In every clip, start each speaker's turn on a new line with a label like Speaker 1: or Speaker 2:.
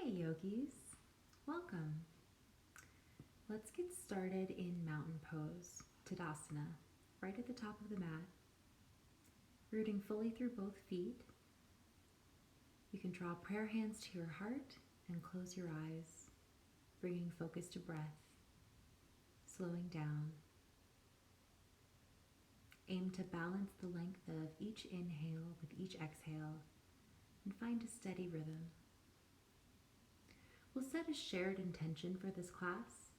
Speaker 1: Hey yogis, welcome. Let's get started in mountain pose, Tadasana, right at the top of the mat. Rooting fully through both feet. You can draw prayer hands to your heart and close your eyes, bringing focus to breath, slowing down. Aim to balance the length of each inhale with each exhale and find a steady rhythm. We'll set a shared intention for this class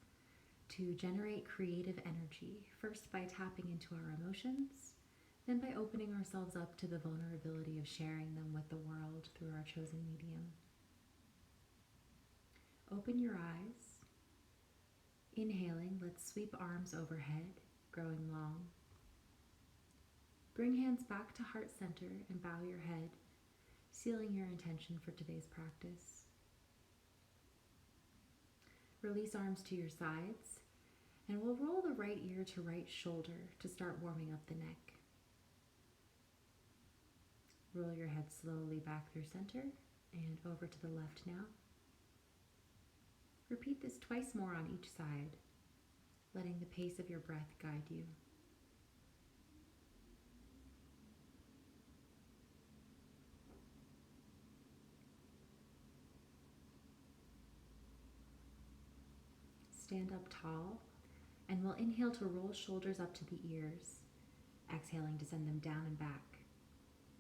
Speaker 1: to generate creative energy, first by tapping into our emotions, then by opening ourselves up to the vulnerability of sharing them with the world through our chosen medium. Open your eyes. Inhaling, let's sweep arms overhead, growing long. Bring hands back to heart center and bow your head, sealing your intention for today's practice. Release arms to your sides, and we'll roll the right ear to right shoulder to start warming up the neck. Roll your head slowly back through center and over to the left now. Repeat this twice more on each side, letting the pace of your breath guide you. Stand up tall, and we'll inhale to roll shoulders up to the ears, exhaling to send them down and back.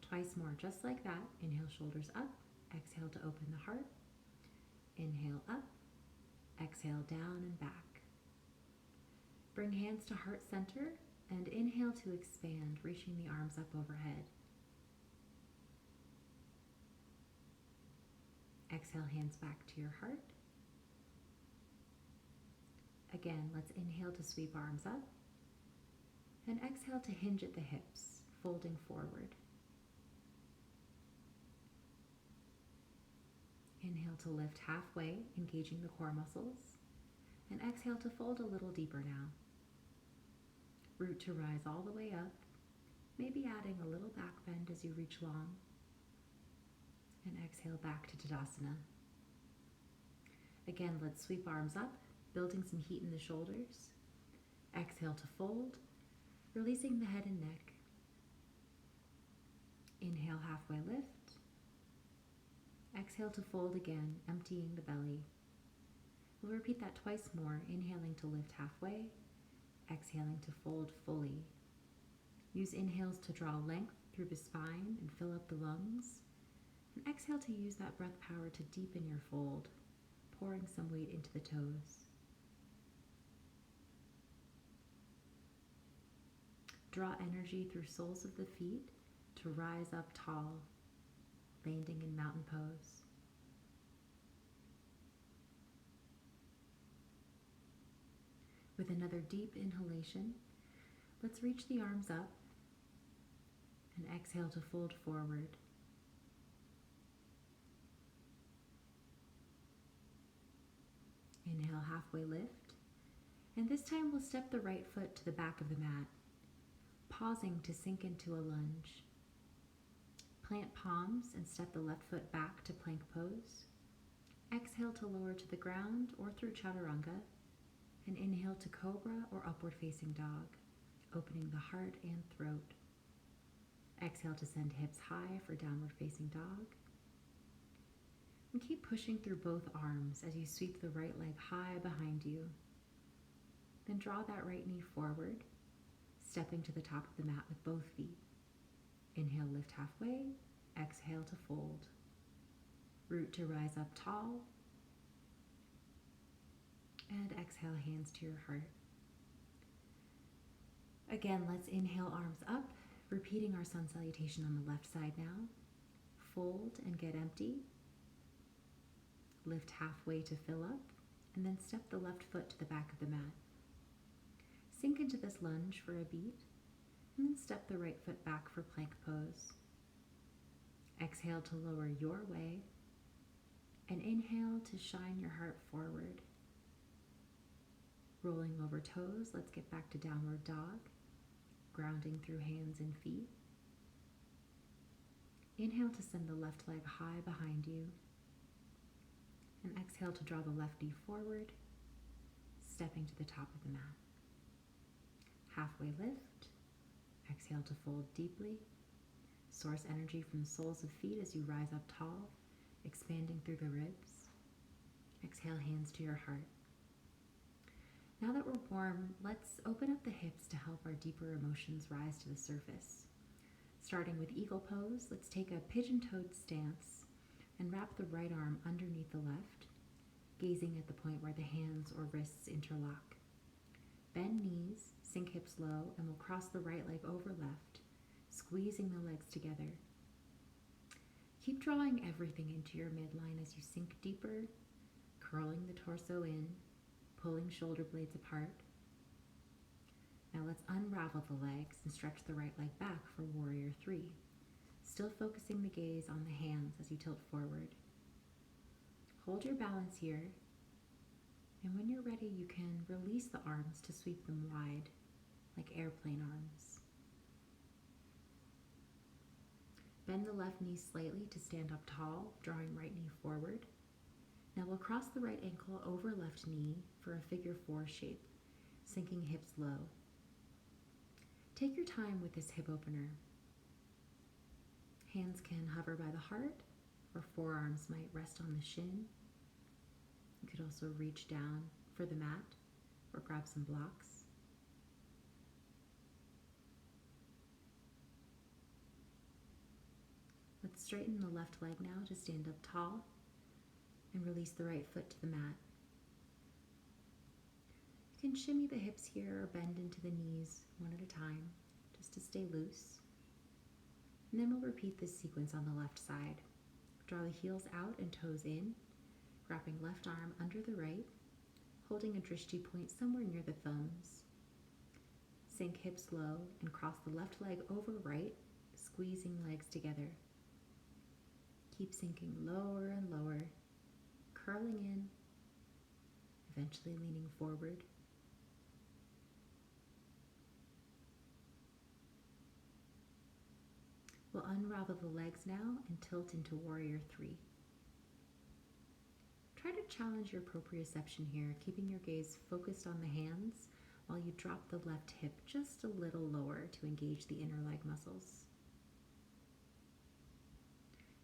Speaker 1: Twice more, just like that. Inhale, shoulders up. Exhale to open the heart. Inhale up. Exhale down and back. Bring hands to heart center and inhale to expand, reaching the arms up overhead. Exhale, hands back to your heart. Again, let's inhale to sweep arms up and exhale to hinge at the hips, folding forward. Inhale to lift halfway, engaging the core muscles, and exhale to fold a little deeper now. Root to rise all the way up, maybe adding a little back bend as you reach long, and exhale back to Tadasana. Again, let's sweep arms up, building some heat in the shoulders. Exhale to fold, releasing the head and neck. Inhale, halfway lift. Exhale to fold again, emptying the belly. We'll repeat that twice more, inhaling to lift halfway, exhaling to fold fully. Use inhales to draw length through the spine and fill up the lungs, and exhale to use that breath power to deepen your fold, pouring some weight into the toes. Draw energy through soles of the feet to rise up tall, landing in mountain pose. With another deep inhalation, let's reach the arms up and exhale to fold forward. Inhale, halfway lift, and this time we'll step the right foot to the back of the mat, pausing to sink into a lunge. Plant palms and step the left foot back to plank pose. Exhale to lower to the ground or through chaturanga, and inhale to cobra or upward facing dog, opening the heart and throat. Exhale to send hips high for downward facing dog. And keep pushing through both arms as you sweep the right leg high behind you. Then draw that right knee forward, stepping to the top of the mat with both feet. Inhale, lift halfway. Exhale to fold. Root to rise up tall. And exhale, hands to your heart. Again, let's inhale, arms up, repeating our sun salutation on the left side now. Fold and get empty. Lift halfway to fill up, and then step the left foot to the back of the mat. Sink into this lunge for a beat, and then step the right foot back for plank pose. Exhale to lower your way, and inhale to shine your heart forward. Rolling over toes, let's get back to downward dog, grounding through hands and feet. Inhale to send the left leg high behind you. And exhale to draw the left knee forward, stepping to the top of the mat. Halfway lift. Exhale to fold deeply. Source energy from the soles of feet as you rise up tall, expanding through the ribs. Exhale, hands to your heart. Now that we're warm, let's open up the hips to help our deeper emotions rise to the surface. Starting with eagle pose, let's take a pigeon-toed stance and wrap the right arm underneath the left, gazing at the point where the hands or wrists interlock. Bend knees, sink hips low, and we'll cross the right leg over left, squeezing the legs together. Keep drawing everything into your midline as you sink deeper, curling the torso in, pulling shoulder blades apart. Now let's unravel the legs and stretch the right leg back for warrior 3. Still focusing the gaze on the hands as you tilt forward. Hold your balance here, and when you're ready, you can release the arms to sweep them wide, like airplane arms. Bend the left knee slightly to stand up tall, drawing right knee forward. Now we'll cross the right ankle over left knee for a figure 4 shape, sinking hips low. Take your time with this hip opener. Hands can hover by the heart, or forearms might rest on the shin. You could also reach down for the mat or grab some blocks. Let's straighten the left leg now to stand up tall and release the right foot to the mat. You can shimmy the hips here or bend into the knees one at a time just to stay loose. And then we'll repeat this sequence on the left side. Draw the heels out and toes in, wrapping left arm under the right, holding a drishti point somewhere near the thumbs. Sink hips low and cross the left leg over right, squeezing legs together. Keep sinking lower and lower, curling in, eventually leaning forward. We'll unravel the legs now and tilt into warrior 3. Try to challenge your proprioception here, keeping your gaze focused on the hands while you drop the left hip just a little lower to engage the inner leg muscles.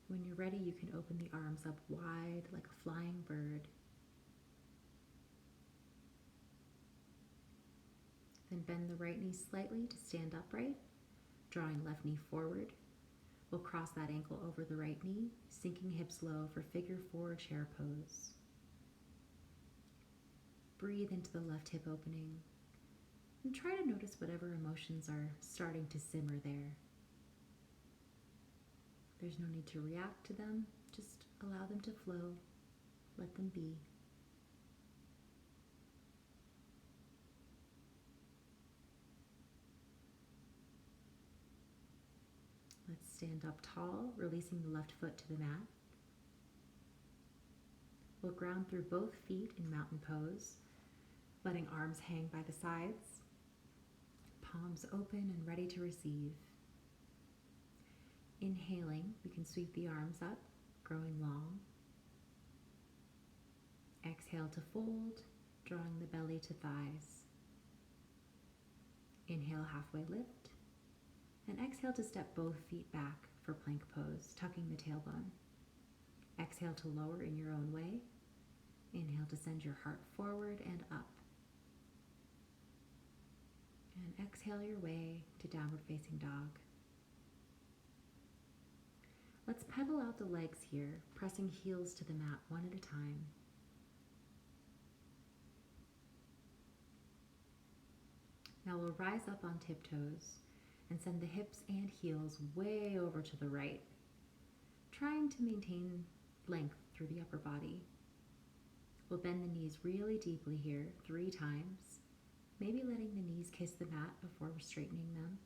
Speaker 1: When you're ready, you can open the arms up wide like a flying bird. Then bend the right knee slightly to stand upright, drawing left knee forward. We'll cross that ankle over the right knee, sinking hips low for figure 4 chair pose. Breathe into the left hip opening and try to notice whatever emotions are starting to simmer there. There's no need to react to them, just allow them to flow, let them be. Let's stand up tall, releasing the left foot to the mat. We'll ground through both feet in mountain pose, letting arms hang by the sides, palms open and ready to receive. Inhaling, we can sweep the arms up, growing long. Exhale to fold, drawing the belly to thighs. Inhale, halfway lift. And exhale to step both feet back for plank pose, tucking the tailbone. Exhale to lower in your own way. Inhale to send your heart forward and up. And exhale your way to downward facing dog. Let's pedal out the legs here, pressing heels to the mat one at a time. Now we'll rise up on tiptoes and send the hips and heels way over to the right, trying to maintain length through the upper body. We'll bend the knees really deeply here 3 times, maybe letting the knees kiss the mat before we're straightening them.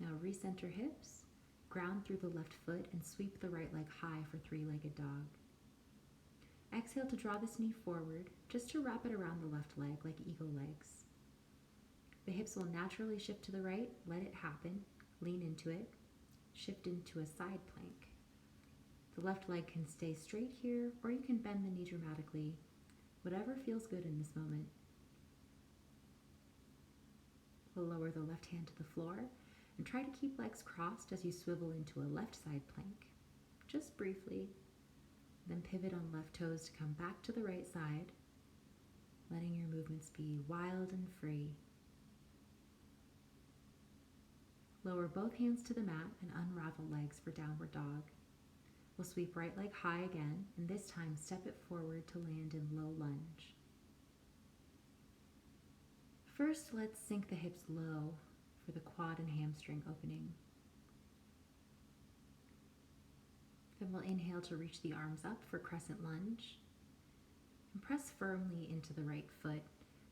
Speaker 1: Now recenter hips, ground through the left foot and sweep the right leg high for 3-legged dog. Exhale to draw this knee forward, just to wrap it around the left leg like eagle legs. The hips will naturally shift to the right, let it happen, lean into it. shift into a side plank. The left leg can stay straight here, or you can bend the knee dramatically, whatever feels good in this moment. We'll lower the left hand to the floor and try to keep legs crossed as you swivel into a left side plank, just briefly. Then pivot on left toes to come back to the right side, letting your movements be wild and free. Lower both hands to the mat and unravel legs for downward dog. We'll sweep right leg high again, and this time step it forward to land in low lunge. First, let's sink the hips low for the quad and hamstring opening. Then we'll inhale to reach the arms up for crescent lunge. And press firmly into the right foot,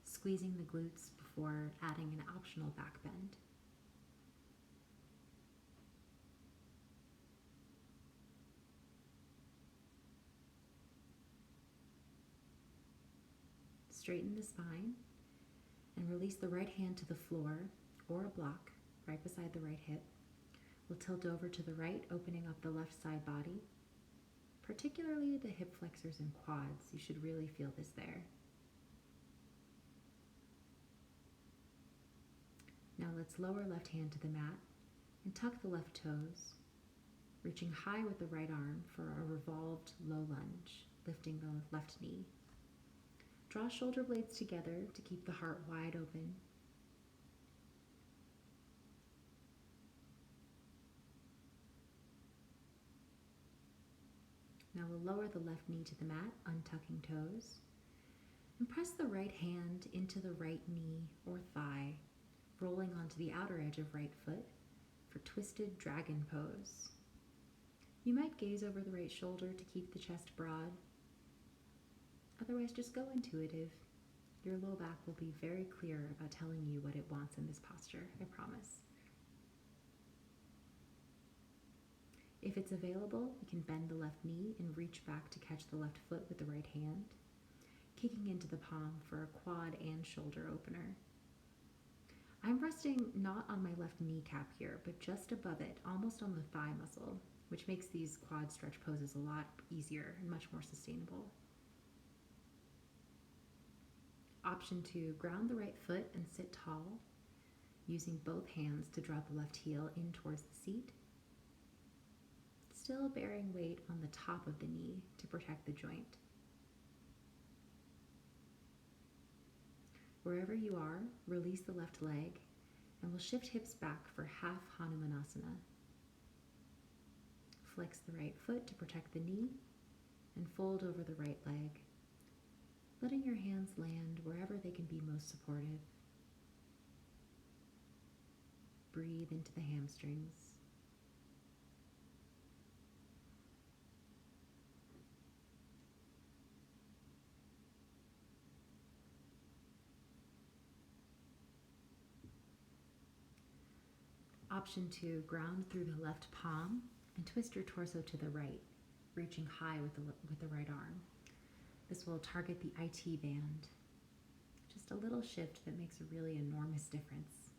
Speaker 1: squeezing the glutes before adding an optional back bend. Straighten the spine and release the right hand to the floor or a block right beside the right hip. We'll tilt over to the right, opening up the left side body, particularly the hip flexors and quads. You should really feel this there. Now let's lower left hand to the mat and tuck the left toes, reaching high with the right arm for a revolved low lunge, lifting the left knee. Draw shoulder blades together to keep the heart wide open. Now we'll lower the left knee to the mat, untucking toes, and press the right hand into the right knee or thigh, rolling onto the outer edge of right foot for twisted dragon pose. You might gaze over the right shoulder to keep the chest broad. Otherwise, just go intuitive. Your low back will be very clear about telling you what it wants in this posture, I promise. If it's available, you can bend the left knee and reach back to catch the left foot with the right hand, kicking into the palm for a quad and shoulder opener. I'm resting not on my left kneecap here, but just above it, almost on the thigh muscle, which makes these quad stretch poses a lot easier and much more sustainable. Option 2, ground the right foot and sit tall, using both hands to draw the left heel in towards the seat, still bearing weight on the top of the knee to protect the joint. Wherever you are, release the left leg, and we'll shift hips back for half Hanumanasana. Flex the right foot to protect the knee, and fold over the right leg, letting your hands land wherever they can be most supportive. Breathe into the hamstrings. Option 2, ground through the left palm and twist your torso to the right, reaching high with the right arm. This will target the IT band. Just a little shift that makes a really enormous difference.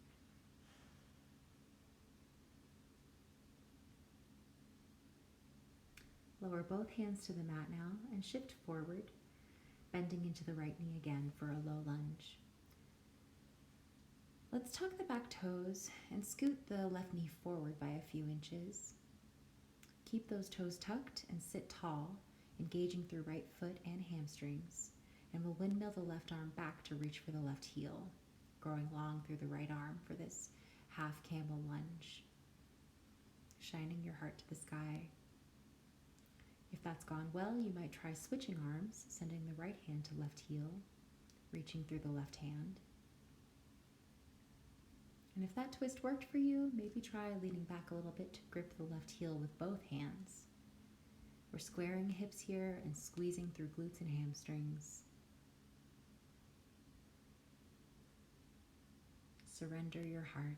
Speaker 1: Lower both hands to the mat now and shift forward, bending into the right knee again for a low lunge. Let's tuck the back toes and scoot the left knee forward by a few inches. Keep those toes tucked and sit tall, engaging through right foot and hamstrings, and we'll windmill the left arm back to reach for the left heel, growing long through the right arm for this half camel lunge, shining your heart to the sky. If that's gone well, you might try switching arms, sending the right hand to left heel, reaching through the left hand. And if that twist worked for you, maybe try leaning back a little bit to grip the left heel with both hands. We're squaring hips here and squeezing through glutes and hamstrings. Surrender your heart.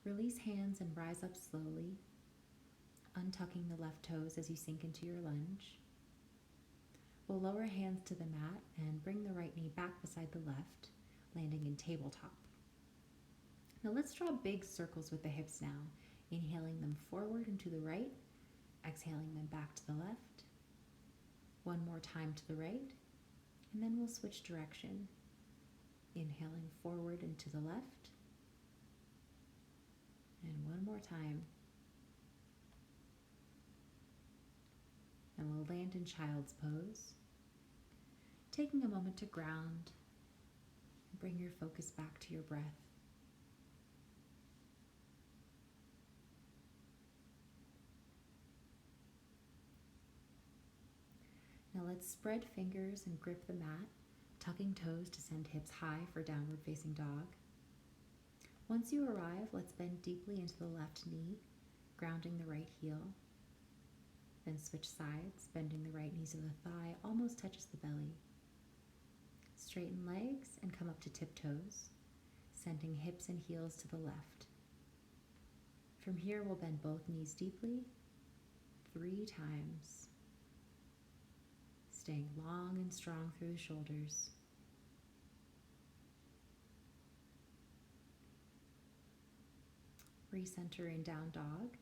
Speaker 1: Release hands and rise up slowly, untucking the left toes as you sink into your lunge. We'll lower hands to the mat and bring the right knee back beside the left, landing in tabletop. Now let's draw big circles with the hips now, inhaling them forward and to the right, exhaling them back to the left. One more time to the right, and then we'll switch direction. Inhaling forward and to the left, and one more time. And we'll land in child's pose, taking a moment to ground and bring your focus back to your breath. Now let's spread fingers and grip the mat, tucking toes to send hips high for downward facing dog. Once you arrive, let's bend deeply into the left knee, grounding the right heel. Then switch sides, bending the right knee so the thigh almost touches the belly. Straighten legs and come up to tiptoes, sending hips and heels to the left. From here, we'll bend both knees deeply 3 times, staying long and strong through the shoulders. Recenter in down dog.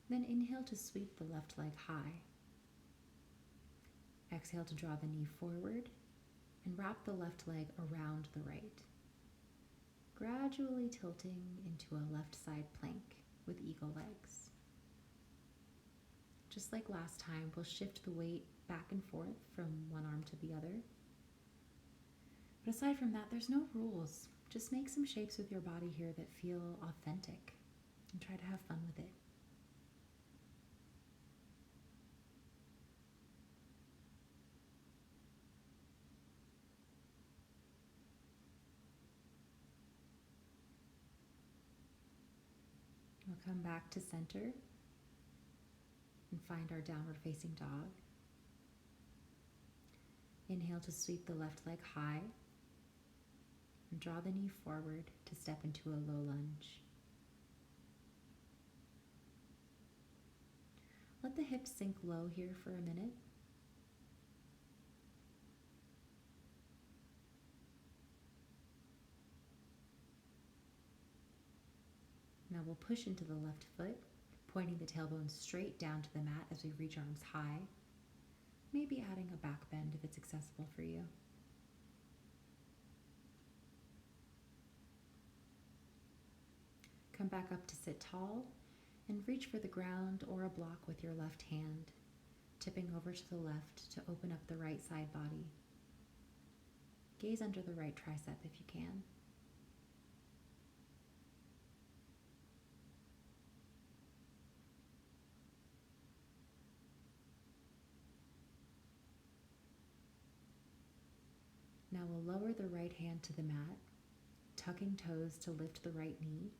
Speaker 1: Then inhale to sweep the left leg high. Exhale to draw the knee forward and wrap the left leg around the right, gradually tilting into a left side plank with eagle legs. Just like last time, we'll shift the weight back and forth from one arm to the other. But aside from that, there's no rules. Just make some shapes with your body here that feel authentic and try to have fun with it. We'll come back to center and find our downward facing dog. Inhale to sweep the left leg high and draw the knee forward to step into a low lunge. Let the hips sink low here for a minute. Now we'll push into the left foot, pointing the tailbone straight down to the mat as we reach arms high, maybe adding a back bend if it's accessible for you. Come back up to sit tall and reach for the ground or a block with your left hand, tipping over to the left to open up the right side body. Gaze under the right tricep if you can. Now we'll lower the right hand to the mat, tucking toes to lift the right knee,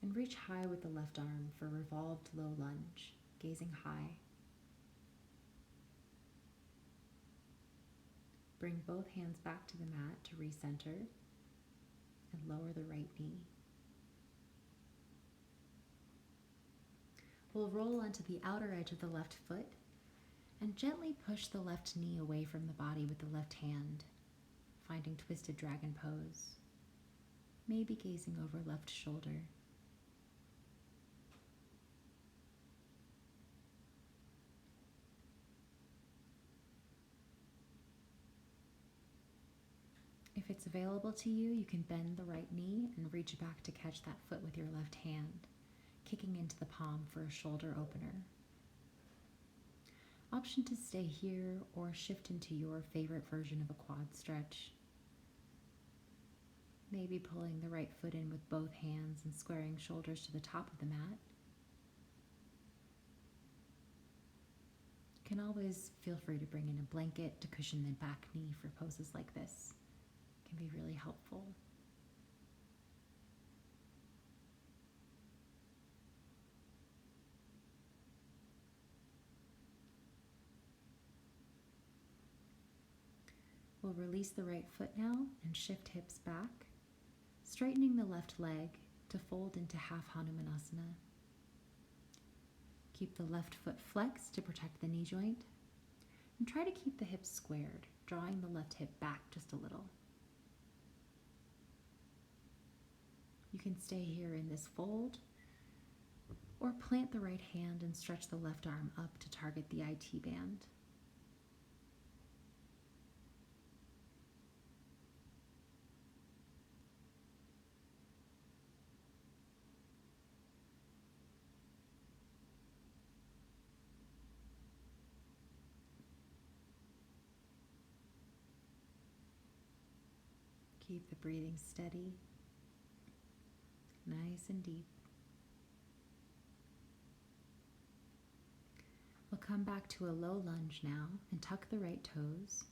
Speaker 1: and reach high with the left arm for revolved low lunge, gazing high. Bring both hands back to the mat to recenter and lower the right knee. We'll roll onto the outer edge of the left foot and gently push the left knee away from the body with the left hand, finding twisted dragon pose, maybe gazing over left shoulder. If it's available to you, you can bend the right knee and reach back to catch that foot with your left hand, kicking into the palm for a shoulder opener. Option to stay here or shift into your favorite version of a quad stretch. Maybe pulling the right foot in with both hands and squaring shoulders to the top of the mat. You can always feel free to bring in a blanket to cushion the back knee for poses like this. It can be really helpful. We'll release the right foot now and shift hips back, straightening the left leg to fold into half Hanumanasana. Keep the left foot flexed to protect the knee joint, and try to keep the hips squared, drawing the left hip back just a little. You can stay here in this fold, or plant the right hand and stretch the left arm up to target the IT band. Keep the breathing steady, nice and deep. We'll come back to a low lunge now and tuck the right toes,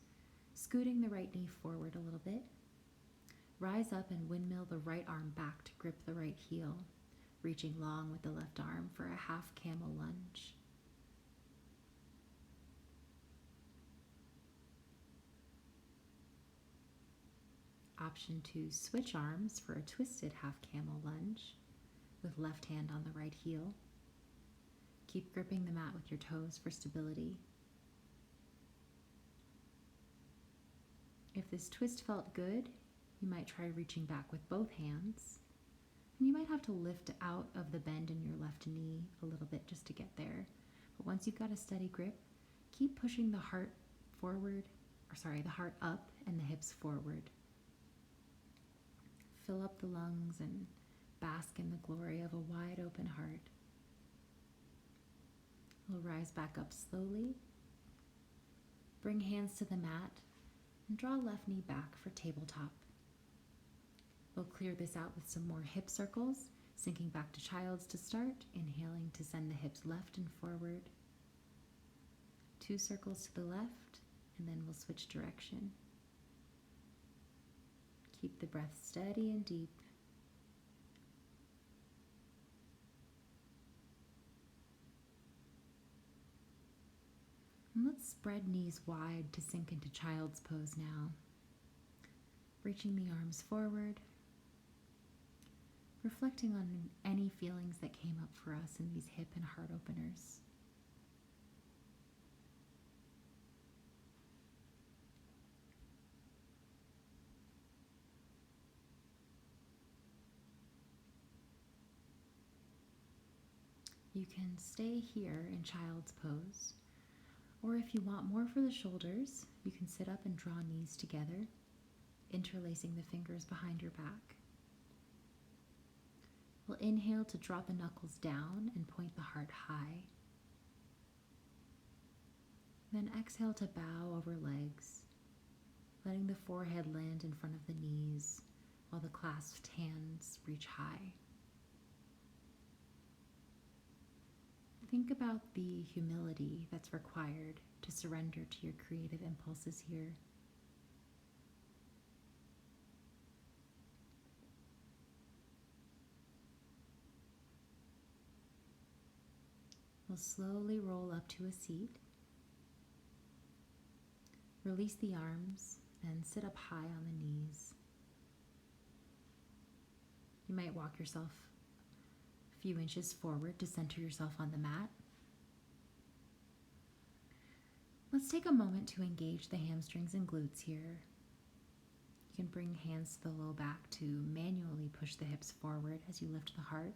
Speaker 1: scooting the right knee forward a little bit. Rise up and windmill the right arm back to grip the right heel, reaching long with the left arm for a half camel lunge. Option 2, switch arms for a twisted half camel lunge with left hand on the right heel. Keep gripping the mat with your toes for stability. If this twist felt good, you might try reaching back with both hands. And you might have to lift out of the bend in your left knee a little bit just to get there. But once you've got a steady grip, keep pushing the heart the heart up and the hips forward. Fill up the lungs and bask in the glory of a wide open heart. We'll rise back up slowly. Bring hands to the mat and draw left knee back for tabletop. We'll clear this out with some more hip circles, sinking back to child's to start, inhaling to send the hips left and forward. 2 circles to the left, and then we'll switch direction. Keep the breath steady and deep. And let's spread knees wide to sink into child's pose now. Reaching the arms forward. Reflecting on any feelings that came up for us in these hip and heart openers. You can stay here in child's pose, or if you want more for the shoulders, you can sit up and draw knees together, interlacing the fingers behind your back. We'll inhale to draw the knuckles down and point the heart high. Then exhale to bow over legs, letting the forehead land in front of the knees while the clasped hands reach high. Think about the humility that's required to surrender to your creative impulses here. We'll slowly roll up to a seat. Release the arms and sit up high on the knees. You might walk yourself a few inches forward to center yourself on the mat. Let's take a moment to engage the hamstrings and glutes here. You can bring hands to the low back to manually push the hips forward as you lift the heart.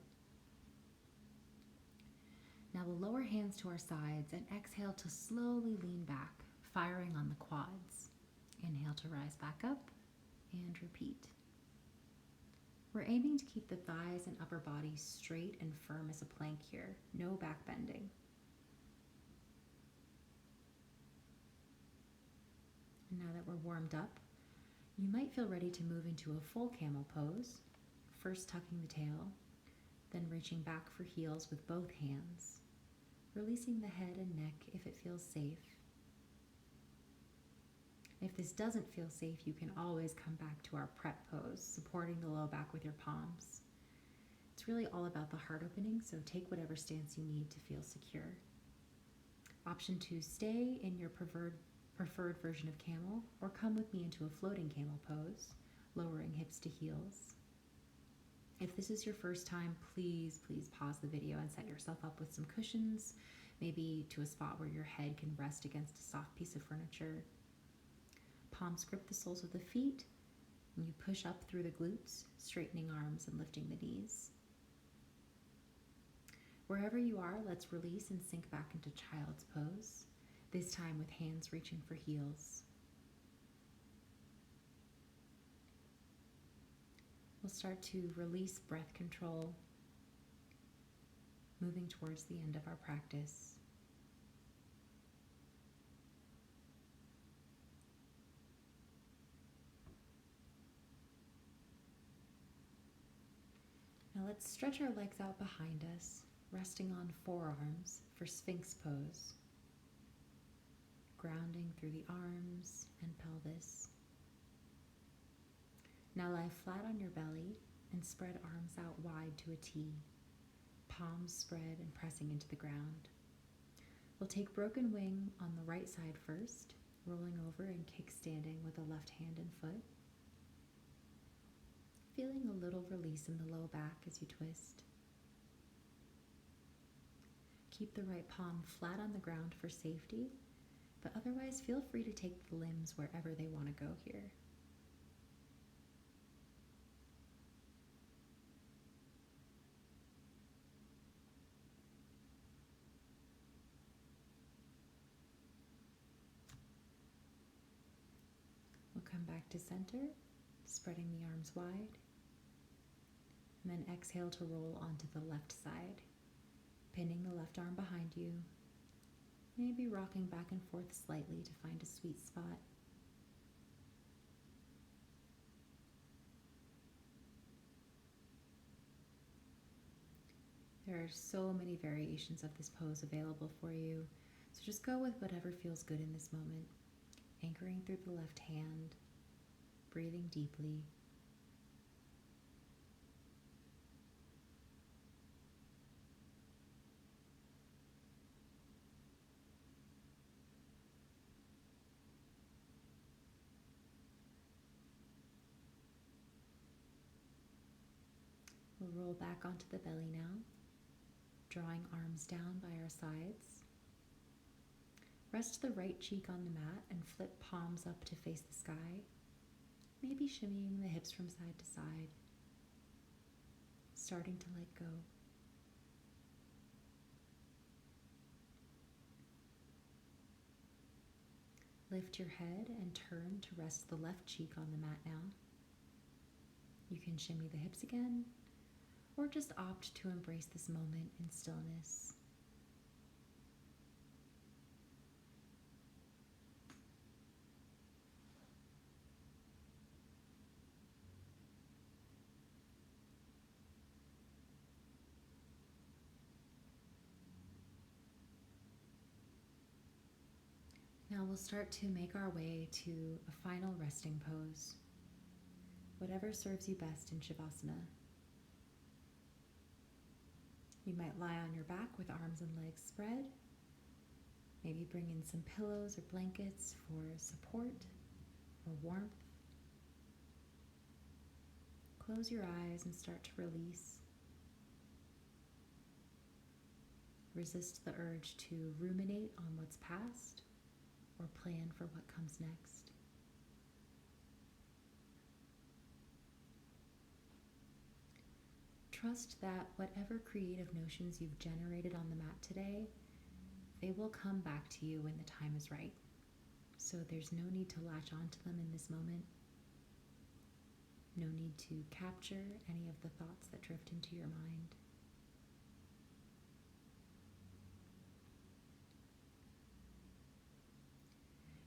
Speaker 1: Now we'll lower hands to our sides and exhale to slowly lean back, firing on the quads. Inhale to rise back up and repeat. We're aiming to keep the thighs and upper body straight and firm as a plank here, no back bending. And now that we're warmed up, you might feel ready to move into a full camel pose, first tucking the tail, then reaching back for heels with both hands, releasing the head and neck if it feels safe. If this doesn't feel safe, you can always come back to our prep pose, supporting the low back with your palms. It's really all about the heart opening, so take whatever stance you need to feel secure. Option 2, stay in your preferred version of camel, or come with me into a floating camel pose, lowering hips to heels. If this is your first time, please pause the video and set yourself up with some cushions, maybe to a spot where your head can rest against a soft piece of furniture. Palms grip the soles of the feet, and you push up through the glutes, straightening arms and lifting the knees. Wherever you are, let's release and sink back into child's pose, this time with hands reaching for heels. We'll start to release breath control, moving towards the end of our practice. Now let's stretch our legs out behind us, resting on forearms for Sphinx pose, grounding through the arms and pelvis. Now lie flat on your belly and spread arms out wide to a T, palms spread and pressing into the ground. We'll take broken wing on the right side first, rolling over and kickstanding with the left hand and foot. Feeling a little release in the low back as you twist. Keep the right palm flat on the ground for safety, but otherwise feel free to take the limbs wherever they want to go here. We'll come back to center, spreading the arms wide, and then exhale to roll onto the left side, pinning the left arm behind you, maybe rocking back and forth slightly to find a sweet spot. There are so many variations of this pose available for you, so just go with whatever feels good in this moment, anchoring through the left hand, breathing deeply. We'll roll back onto the belly now, drawing arms down by our sides. Rest the right cheek on the mat and flip palms up to face the sky, maybe shimmying the hips from side to side, starting to let go. Lift your head and turn to rest the left cheek on the mat now. You can shimmy the hips again, or just opt to embrace this moment in stillness. Now we'll start to make our way to a final resting pose, whatever serves you best in Shavasana. You might lie on your back with arms and legs spread. Maybe bring in some pillows or blankets for support or warmth. Close your eyes and start to release. Resist the urge to ruminate on what's past or plan for what comes next. Trust that whatever creative notions you've generated on the mat today, they will come back to you when the time is right. So there's no need to latch onto them in this moment. No need to capture any of the thoughts that drift into your mind.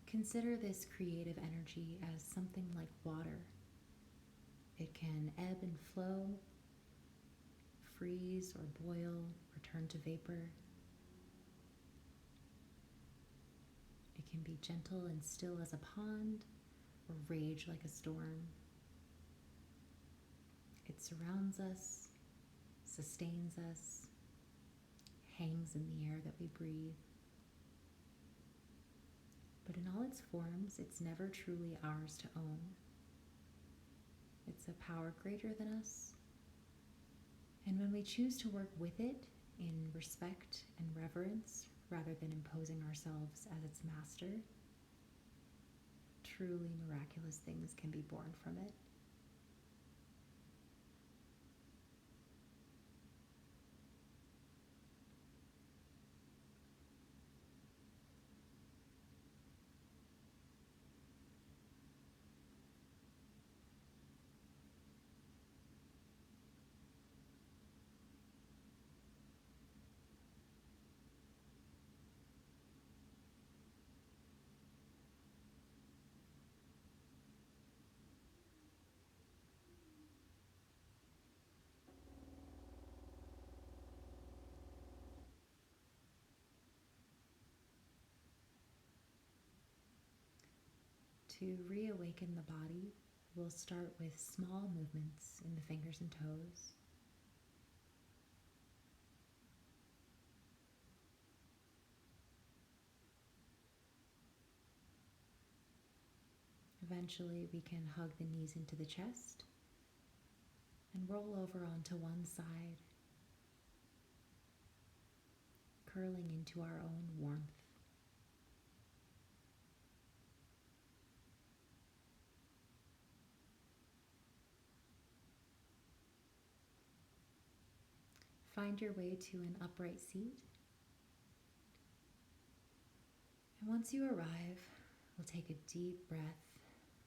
Speaker 1: Consider this creative energy as something like water. It can ebb and flow, freeze or boil, or turn to vapor. It can be gentle and still as a pond, or rage like a storm. It surrounds us, sustains us, hangs in the air that we breathe. But in all its forms, it's never truly ours to own. It's a power greater than us. And when we choose to work with it in respect and reverence, rather than imposing ourselves as its master, truly miraculous things can be born from it. To reawaken the body, we'll start with small movements in the fingers and toes. Eventually, we can hug the knees into the chest and roll over onto one side, curling into our own warmth. Find your way to an upright seat. And once you arrive, we'll take a deep breath,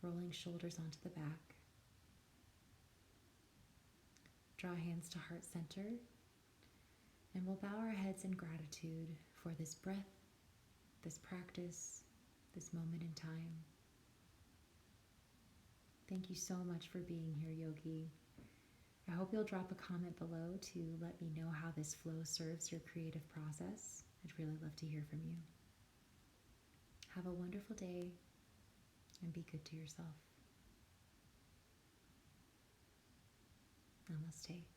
Speaker 1: rolling shoulders onto the back. Draw hands to heart center, and we'll bow our heads in gratitude for this breath, this practice, this moment in time. Thank you so much for being here, yogi. I hope you'll drop a comment below to let me know how this flow serves your creative process. I'd really love to hear from you. Have a wonderful day and be good to yourself. Namaste.